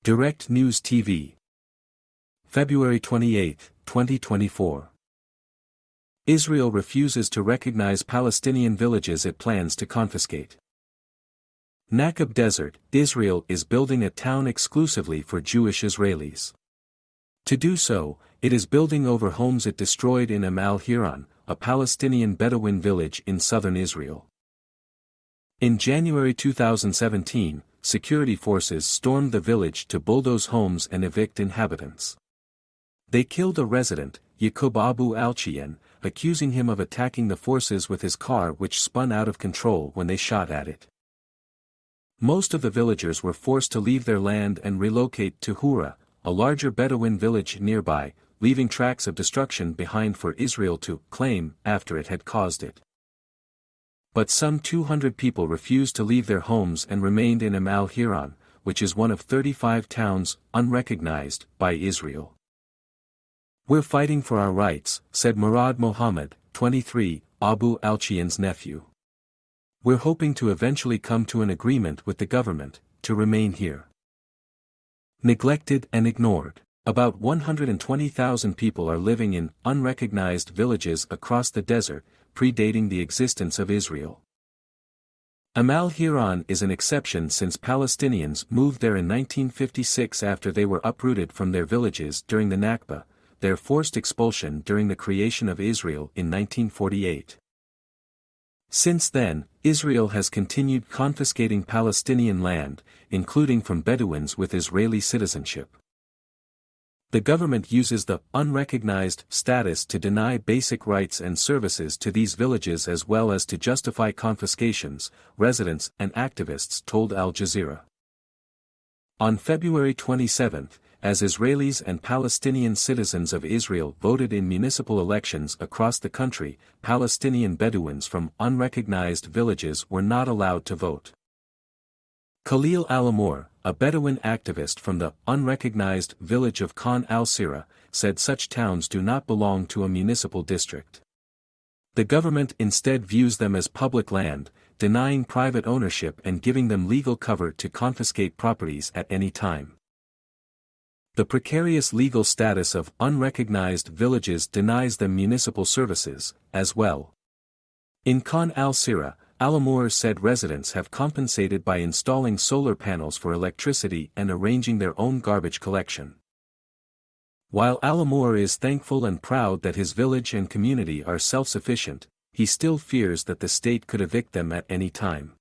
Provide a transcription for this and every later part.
Direct News TV. February 28, 2024. Israel refuses to recognize Palestinian villages it plans to confiscate. Negev Desert, Israel is building a town exclusively for Jewish Israelis. To do so, it is building over homes it destroyed in al-Hiran, a Palestinian Bedouin village in southern Israel. In January 2017, security forces stormed the village to bulldoze homes and evict inhabitants. They killed a resident, Yaqub Abu Alchian, accusing him of attacking the forces with his car, which spun out of control when they shot at it. Most of the villagers were forced to leave their land and relocate to Hura, a larger Bedouin village nearby, leaving tracks of destruction behind for Israel to claim after it had caused it. But some 200 people refused to leave their homes and remained in al-Hiran, which is one of 35 towns unrecognized by Israel. "We're fighting for our rights," said Murad Mohammed, 23, Abu Alchian's nephew. "We're hoping to eventually come to an agreement with the government, to remain here." Neglected and ignored. About 120,000 people are living in unrecognized villages across the desert, predating the existence of Israel. Al-Hiran is an exception since Palestinians moved there in 1956 after they were uprooted from their villages during the Nakba, their forced expulsion during the creation of Israel in 1948. Since then, Israel has continued confiscating Palestinian land, including from Bedouins with Israeli citizenship. The government uses the unrecognized status to deny basic rights and services to these villages as well as to justify confiscations, residents and activists told Al Jazeera. On February 27, as Israelis and Palestinian citizens of Israel voted in municipal elections across the country, Palestinian Bedouins from unrecognized villages were not allowed to vote. Khalil Al-Amour, a Bedouin activist from the unrecognized village of Khan al-Sira, said such towns do not belong to a municipal district. The government instead views them as public land, denying private ownership and giving them legal cover to confiscate properties at any time. The precarious legal status of unrecognized villages denies them municipal services, as well. In Khan al-Sira, Al-Amour said residents have compensated by installing solar panels for electricity and arranging their own garbage collection. While Al-Amour is thankful and proud that his village and community are self-sufficient, he still fears that the state could evict them at any time.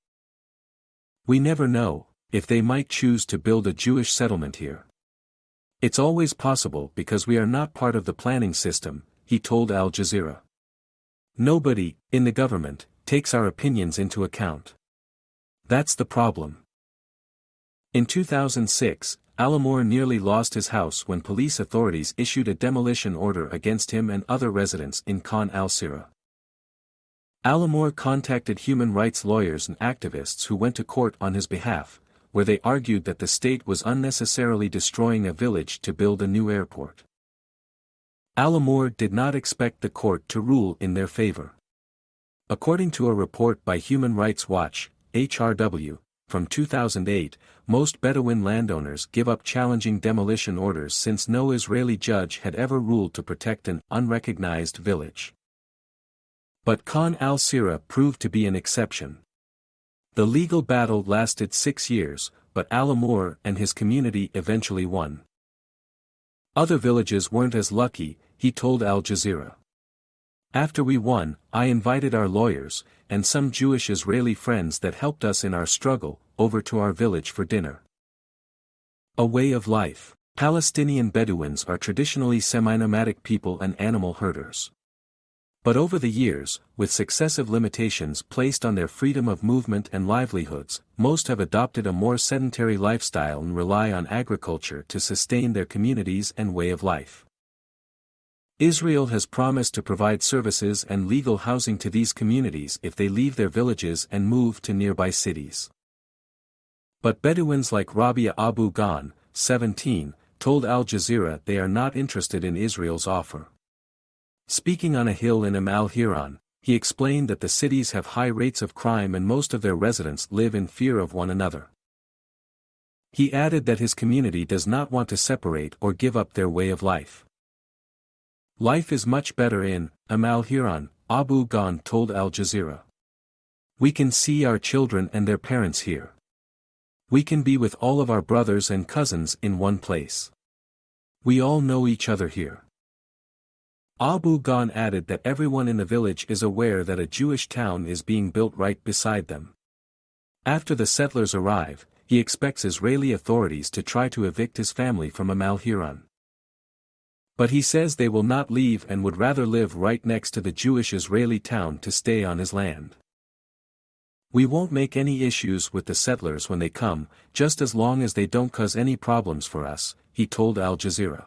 "We never know if they might choose to build a Jewish settlement here. It's always possible because we are not part of the planning system," he told Al Jazeera. "Nobody, in the government, takes our opinions into account. That's the problem." In 2006, Al-Amour nearly lost his house when police authorities issued a demolition order against him and other residents in Khan al-Sira. Al-Amour contacted human rights lawyers and activists who went to court on his behalf, where they argued that the state was unnecessarily destroying a village to build a new airport. Al-Amour did not expect the court to rule in their favor. According to a report by Human Rights Watch, HRW, from 2008, most Bedouin landowners give up challenging demolition orders since no Israeli judge had ever ruled to protect an unrecognized village. But Khan al-Sira proved to be an exception. The legal battle lasted 6 years, but Al-Amour and his community eventually won. "Other villages weren't as lucky," he told Al Jazeera. "After we won, I invited our lawyers, and some Jewish Israeli friends that helped us in our struggle, over to our village for dinner." A way of life. Palestinian Bedouins are traditionally semi-nomadic people and animal herders. But over the years, with successive limitations placed on their freedom of movement and livelihoods, most have adopted a more sedentary lifestyle and rely on agriculture to sustain their communities and way of life. Israel has promised to provide services and legal housing to these communities if they leave their villages and move to nearby cities. But Bedouins like Rabia Abu Ghan, 17, told Al Jazeera they are not interested in Israel's offer. Speaking on a hill in al-Hiran, he explained that the cities have high rates of crime and most of their residents live in fear of one another. He added that his community does not want to separate or give up their way of life. Life is much better in Al-Hiran, Abu Ghan told Al Jazeera. We can see our children and their parents here. We can be with all of our brothers and cousins in one place. We all know each other here. Abu Ghan added that everyone in the village is aware that a Jewish town is being built right beside them. After the settlers arrive, he expects Israeli authorities to try to evict his family from Al-Hiran. But he says they will not leave and would rather live right next to the Jewish Israeli town to stay on his land. We won't make any issues with the settlers when they come, just as long as they don't cause any problems for us, he told Al Jazeera.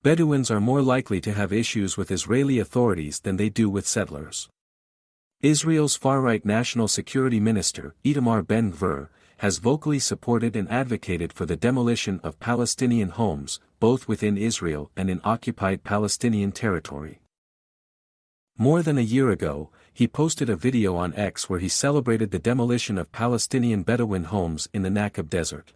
Bedouins are more likely to have issues with Israeli authorities than they do with settlers. Israel's far-right National Security Minister, Itamar Ben-Gvir, has vocally supported and advocated for the demolition of Palestinian homes, both within Israel and in occupied Palestinian territory. More than a year ago, he posted a video on X where he celebrated the demolition of Palestinian Bedouin homes in the Negev desert.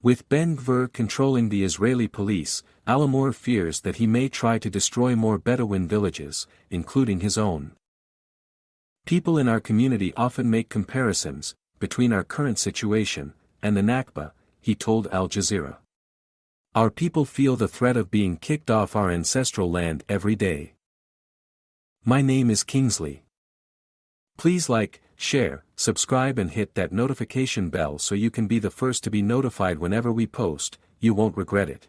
With Ben-Gvir controlling the Israeli police, Al-Amur fears that he may try to destroy more Bedouin villages, including his own. People in our community often make comparisons between our current situation and the Nakba, he told Al Jazeera. Our people feel the threat of being kicked off our ancestral land every day. My name is Kingsley. Please like, share, subscribe and hit that notification bell so you can be the first to be notified whenever we post. You won't regret it.